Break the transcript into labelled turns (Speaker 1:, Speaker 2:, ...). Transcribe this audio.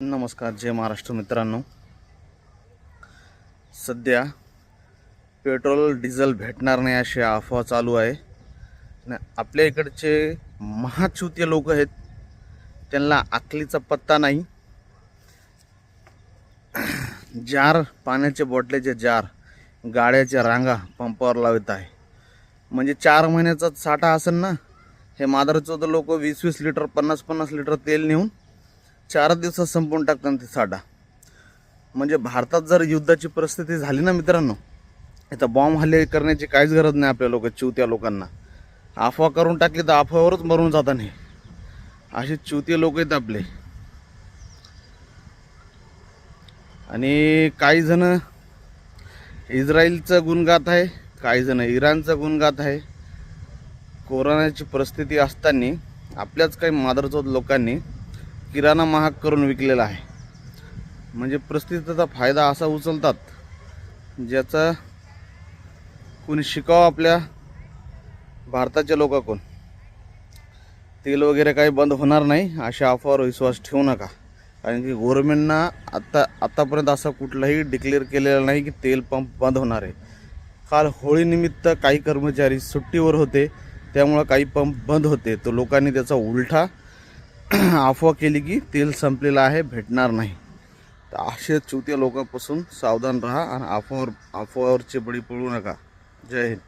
Speaker 1: नमस्कार, जय महाराष्ट्र मित्रांनो. सध्या पेट्रोल डिझेल भेटणार नाही अशी अफवा चालू आहे. आपल्या इकडचे महाचुतीय लोक आहेत, त्यांना अकलीचा पत्ता नाही. जार पाण्याचे बॉटलेचे जार गाड्याच्या रांगा पंपावर लावत आहे. म्हणजे 4 महिन्याचा साठा असेल ना. हे मादरचोद लोक 20-20 लिटर 50-50 लिटर तेल नेऊन 4 दिवसात संपवून टाकतात ते साठा. म्हणजे भारतात जर युद्धाची परिस्थिती झाली ना मित्रांनो, इथं बॉम्ब हल्ले करण्याची काहीच गरज नाही. आपल्या लोक चुतीया लोकांना अफवा करून टाकली तर अफवावरच मरून जातात. नाही असे चुतीय लोक आहेत आपले. आणि काही जण इस्रायलचं गुण गात आहे, काही जण इराणचं गुण गात आहे. कोरोनाची परिस्थिती असताना आपल्याच काही मादरचोद लोकांनी किराणा महाग करून विकलेला आहे. म्हणजे परिस्थितीचा फायदा असा उचलतात ज्याचा कोणी शिकावं. आपल्या भारताचे लोक कोण तेल वगैरे काही बंद होणार नाही अशा अफवावर विश्वास ठेवू नका. कारण की गव्हर्नमेंटनं आतापर्यंत असं कुठलंही डिक्लेअर केलेलं नाही की तेल पंप बंद होणार आहे. काल होळीनिमित्त काही कर्मचारी सुट्टीवर होते, त्यामुळं काही पंप बंद होते. तर लोकांनी त्याचा उलटा अफवा केली की तेल संपलेलं आहे, भेटणार नाही. तर असे चुतीया लोकांपासून सावधान राहा आणि अफवावरचे बळी पडू नका. जय हिंद.